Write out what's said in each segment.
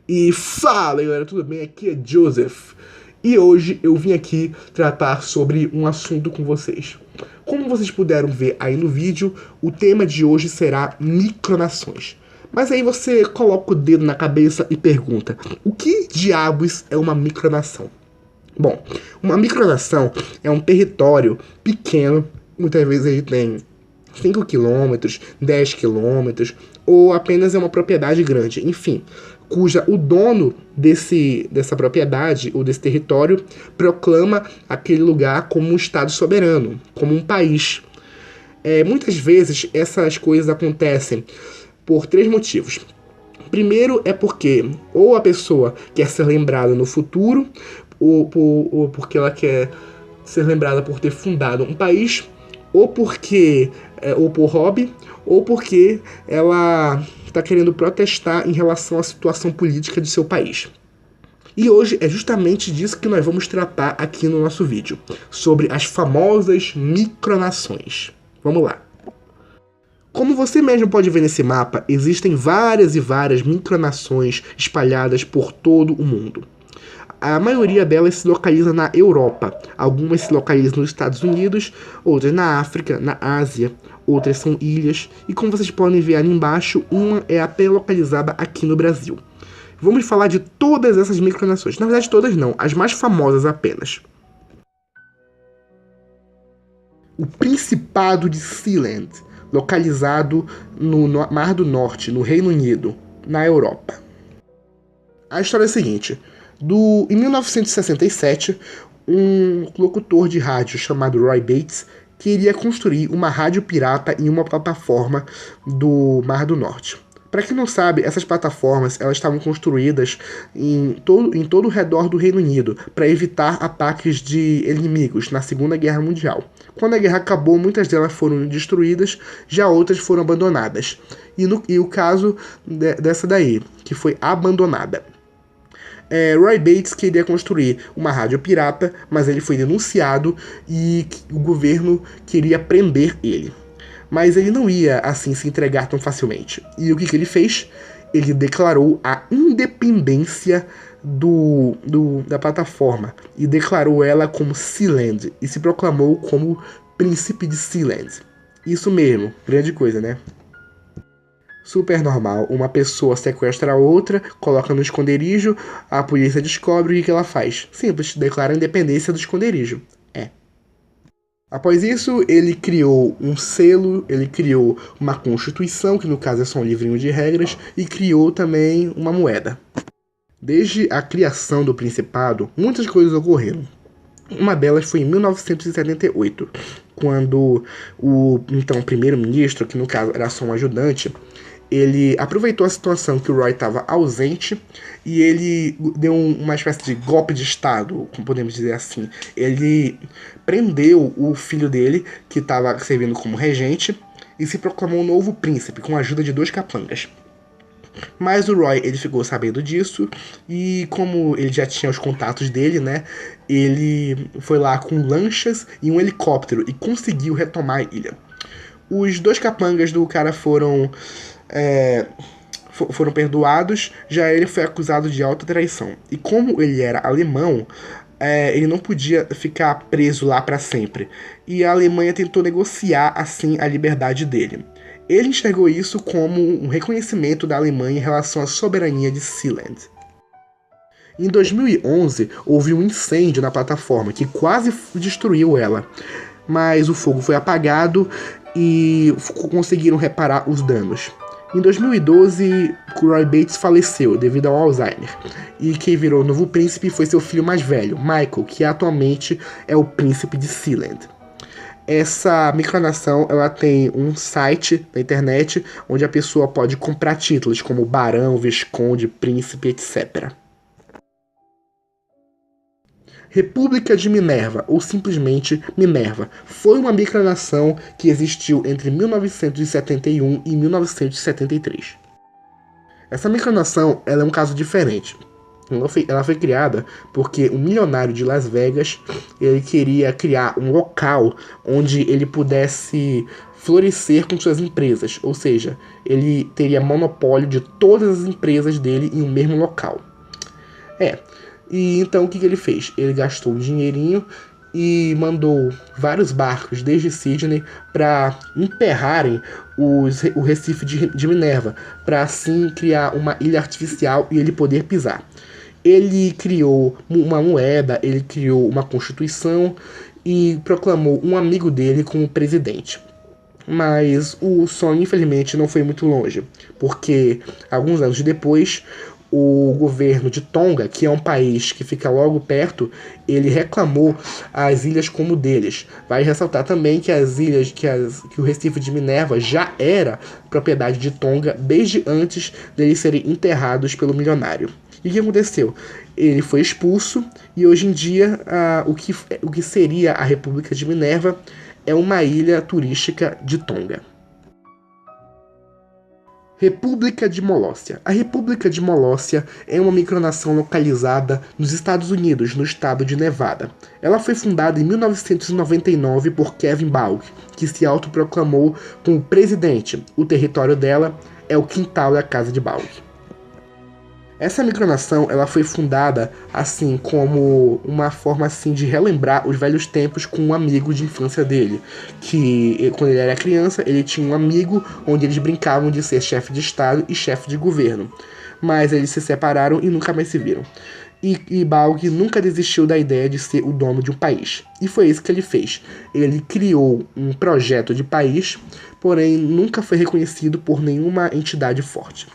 E fala galera, tudo bem? Aqui é Joseph e hoje eu vim aqui tratar sobre um assunto com vocês. Como vocês puderam ver aí no vídeo, o tema de hoje será micronações. Mas aí você coloca o dedo na cabeça e pergunta: o que diabos é uma micronação? Bom, uma micronação é um território pequeno, muitas vezes ele tem 5 quilômetros, 10 quilômetros, ou apenas é uma propriedade grande, enfim, cuja o dono dessa propriedade ou desse território proclama aquele lugar como um estado soberano, como um país. Muitas vezes essas coisas acontecem por três motivos. Primeiro é porque ou a pessoa quer ser lembrada no futuro, ou porque ela quer ser lembrada por ter fundado um país, ou por hobby, ou porque ela está querendo protestar em relação à situação política de seu país. E hoje é justamente disso que nós vamos tratar aqui no nosso vídeo, sobre as famosas micronações. Vamos lá. Como você mesmo pode ver nesse mapa, existem várias e várias micronações espalhadas por todo o mundo. A maioria delas se localiza na Europa, algumas se localizam nos Estados Unidos, outras na África, na Ásia, outras são ilhas, e como vocês podem ver ali embaixo, uma é até localizada aqui no Brasil. Vamos falar de todas essas micronações, na verdade todas não, as mais famosas apenas. O Principado de Sealand, localizado no Mar do Norte, no Reino Unido, na Europa. A história é a seguinte: em 1967, um locutor de rádio chamado Roy Bates queria construir uma rádio pirata em uma plataforma do Mar do Norte. Para quem não sabe, essas plataformas elas estavam construídas em todo o redor do Reino Unido para evitar ataques de inimigos na Segunda Guerra Mundial. Quando a guerra acabou, muitas delas foram destruídas, já outras foram abandonadas. E o caso dessa daí, que foi abandonada. Roy Bates queria construir uma rádio pirata, mas ele foi denunciado e o governo queria prender ele. Mas ele não ia, assim, se entregar tão facilmente. E o que ele fez? Ele declarou a independência da plataforma e declarou ela como Sealand e se proclamou como Príncipe de Sealand. Isso mesmo, grande coisa, né? Super normal, uma pessoa sequestra a outra, coloca no esconderijo, a polícia descobre o que ela faz. Simples, declara a independência do esconderijo. Após isso, ele criou um selo, ele criou uma constituição, que no caso é só um livrinho de regras, e criou também uma moeda. Desde a criação do Principado, muitas coisas ocorreram. Uma delas foi em 1978, quando o então primeiro-ministro, que no caso era só um ajudante, ele aproveitou a situação que o Roy estava ausente e ele deu uma espécie de golpe de estado, como podemos dizer assim. Ele prendeu o filho dele, que estava servindo como regente, e se proclamou um novo príncipe, com a ajuda de 2 capangas. Mas o Roy, ele ficou sabendo disso, e como ele já tinha os contatos dele, né, ele foi lá com lanchas e um helicóptero e conseguiu retomar a ilha. Os 2 capangas do cara foram perdoados, já ele foi acusado de alta traição. E como ele era alemão, ele não podia ficar preso lá para sempre. E a Alemanha tentou negociar assim a liberdade dele. Ele enxergou isso como um reconhecimento da Alemanha em relação à soberania de Sealand. Em 2011, houve um incêndio na plataforma que quase destruiu ela, mas o fogo foi apagado e conseguiram reparar os danos. Em 2012, Roy Bates faleceu devido ao Alzheimer, e quem virou o novo príncipe foi seu filho mais velho, Michael, que atualmente é o príncipe de Sealand. Essa micronação ela tem um site na internet onde a pessoa pode comprar títulos como barão, visconde, príncipe, etc. República de Minerva, ou simplesmente Minerva, foi uma micronação que existiu entre 1971 e 1973. Essa micronação ela é um caso diferente. Ela foi criada porque um milionário de Las Vegas ele queria criar um local onde ele pudesse florescer com suas empresas, ou seja, ele teria monopólio de todas as empresas dele em um mesmo local. E então o que ele fez? Ele gastou um dinheirinho e mandou vários barcos desde Sydney para emperrarem o Recife de Minerva, para assim criar uma ilha artificial e ele poder pisar. Ele criou uma moeda, ele criou uma constituição e proclamou um amigo dele como presidente. Mas o sonho, infelizmente, não foi muito longe, porque alguns anos depois, o governo de Tonga, que é um país que fica logo perto, ele reclamou as ilhas como deles. Vai ressaltar também que as ilhas, que o Recife de Minerva já era propriedade de Tonga desde antes deles serem enterrados pelo milionário. E o que aconteceu? Ele foi expulso e hoje em dia o que seria a República de Minerva é uma ilha turística de Tonga. República de Molócia. A República de Molócia é uma micronação localizada nos Estados Unidos, no estado de Nevada. Ela foi fundada em 1999 por Kevin Baugh, que se autoproclamou como presidente. O território dela é o quintal da casa de Baugh. Essa micronação ela foi fundada assim como uma forma assim de relembrar os velhos tempos com um amigo de infância dele, que quando ele era criança ele tinha um amigo onde eles brincavam de ser chefe de estado e chefe de governo, mas eles se separaram e nunca mais se viram. E Baugh nunca desistiu da ideia de ser o dono de um país. E foi isso que ele fez. Ele criou um projeto de país, porém nunca foi reconhecido por nenhuma entidade forte.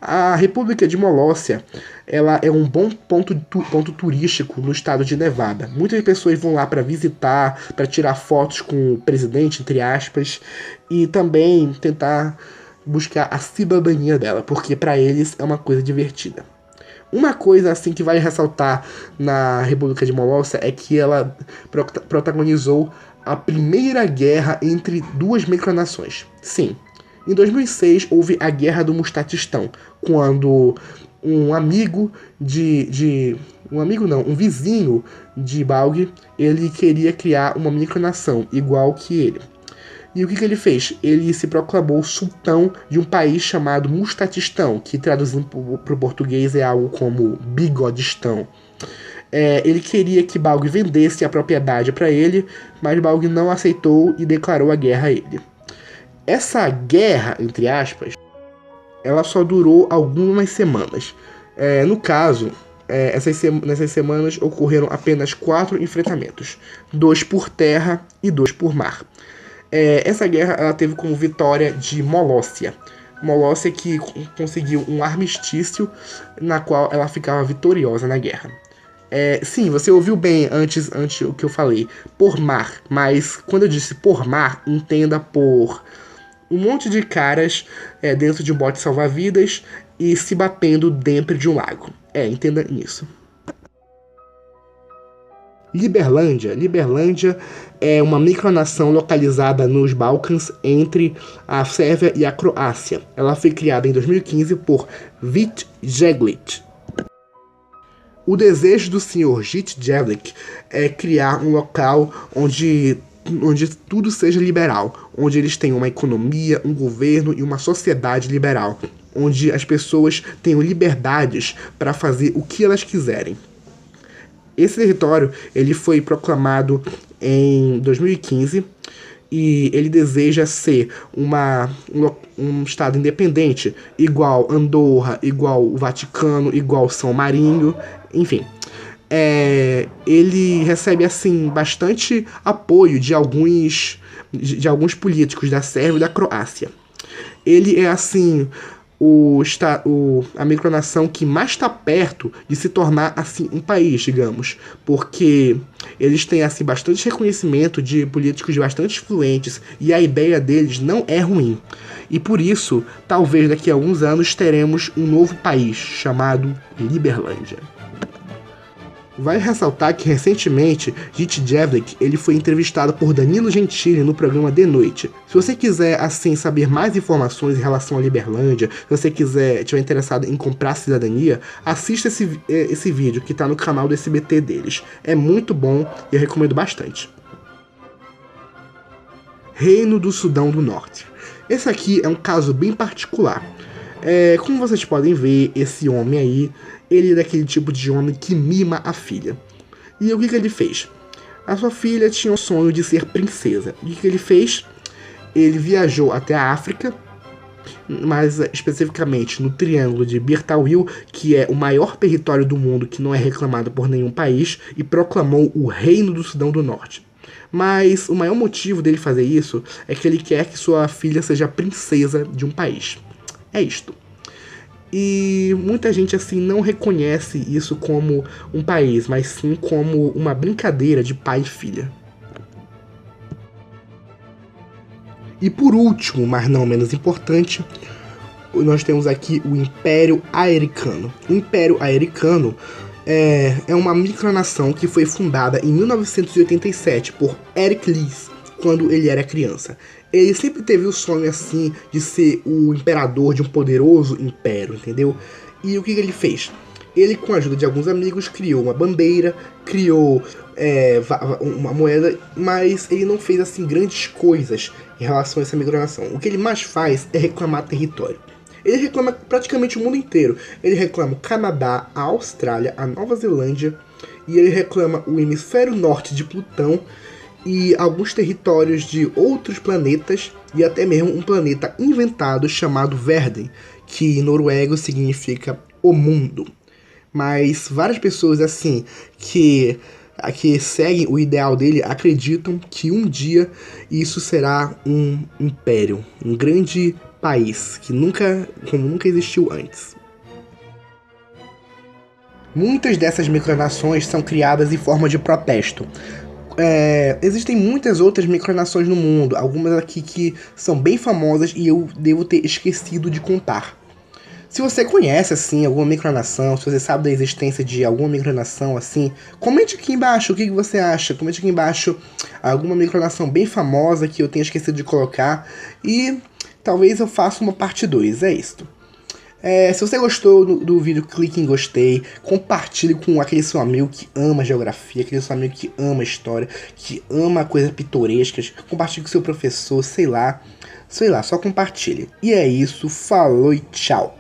A República de Molócia, ela é um bom ponto turístico no estado de Nevada. Muitas pessoas vão lá para visitar, para tirar fotos com o presidente, entre aspas, e também tentar buscar a cidadania dela, porque para eles é uma coisa divertida. Uma coisa assim que vale ressaltar na República de Molócia é que ela protagonizou a primeira guerra entre duas micronações. Sim. Em 2006, houve a Guerra do Mustatistão, quando um vizinho de Baugh, ele queria criar uma micronação igual que ele. E o que ele fez? Ele se proclamou sultão de um país chamado Mustatistão, que traduzindo para o português é algo como Bigodistão. Ele queria que Baugh vendesse a propriedade para ele, mas Baugh não aceitou e declarou a guerra a ele. Essa guerra, entre aspas, ela só durou algumas semanas. No caso, nessas semanas ocorreram apenas 4 enfrentamentos, 2 por terra e 2 por mar. Essa guerra ela teve como vitória de Molócia. Molócia que conseguiu um armistício na qual ela ficava vitoriosa na guerra. Sim, você ouviu bem antes o que eu falei, por mar, mas quando eu disse por mar, entenda por um monte de caras dentro de um bote salva-vidas e se batendo dentro de um lago. Entenda nisso. Liberlândia. Liberlândia é uma micronação localizada nos Balcãs entre a Sérvia e a Croácia. Ela foi criada em 2015 por Vít Jeglič. O desejo do Sr. Vít Jeglič é criar um local onde tudo seja liberal, onde eles tenham uma economia, um governo e uma sociedade liberal, onde as pessoas tenham liberdades para fazer o que elas quiserem. Esse território ele foi proclamado em 2015 e ele deseja ser um estado independente, igual Andorra, igual o Vaticano, igual São Marinho, enfim. Ele recebe assim bastante apoio de alguns políticos da Sérvia e da Croácia. Ele é assim a micronação que mais está perto de se tornar assim um país, digamos, porque eles têm assim bastante reconhecimento de políticos bastante influentes e a ideia deles não é ruim. E por isso, talvez daqui a alguns anos teremos um novo país chamado Liberlândia. Vale ressaltar que recentemente Vít Jeglič ele foi entrevistado por Danilo Gentili no programa De Noite. Se você quiser assim saber mais informações em relação à Liberlândia, se você estiver interessado em comprar cidadania, assista esse vídeo que está no canal do SBT deles. É muito bom e eu recomendo bastante. Reino do Sudão do Norte. Esse aqui é um caso bem particular. Como vocês podem ver, esse homem aí, ele é daquele tipo de homem que mima a filha. E o que ele fez? A sua filha tinha o sonho de ser princesa. E o que ele fez? Ele viajou até a África, mais especificamente no Triângulo de Birtawil, que é o maior território do mundo que não é reclamado por nenhum país, e proclamou o Reino do Sudão do Norte. Mas o maior motivo dele fazer isso é que ele quer que sua filha seja princesa de um país. É isto. E muita gente assim não reconhece isso como um país, mas sim como uma brincadeira de pai e filha. E por último, mas não menos importante, nós temos aqui o Império Americano. O Império Americano é uma micronação que foi fundada em 1987 por Eric Lys, quando ele era criança. Ele sempre teve o sonho, assim, de ser o imperador de um poderoso império, entendeu? E o que ele fez? Ele, com a ajuda de alguns amigos, criou uma bandeira, criou uma moeda, mas ele não fez, assim, grandes coisas em relação a essa micronação. O que ele mais faz é reclamar território. Ele reclama praticamente o mundo inteiro. Ele reclama o Canadá, a Austrália, a Nova Zelândia, e ele reclama o hemisfério norte de Plutão e alguns territórios de outros planetas, e até mesmo um planeta inventado chamado Verden, que em noruego significa o mundo. Mas várias pessoas assim que seguem o ideal dele acreditam que um dia isso será um império, um grande país que nunca existiu antes. Muitas dessas micronações são criadas em forma de protesto. Existem muitas outras micronações no mundo, algumas aqui que são bem famosas e eu devo ter esquecido de contar. Se você conhece, assim, alguma micronação, se você sabe da existência de alguma micronação, assim, comente aqui embaixo o que você acha. Comente aqui embaixo alguma micronação bem famosa que eu tenha esquecido de colocar e talvez eu faça uma parte 2, é isto. Se você gostou do vídeo, clique em gostei, compartilhe com aquele seu amigo que ama geografia, aquele seu amigo que ama história, que ama coisas pitorescas, compartilhe com seu professor, sei lá, só compartilhe. E é isso, falou e tchau!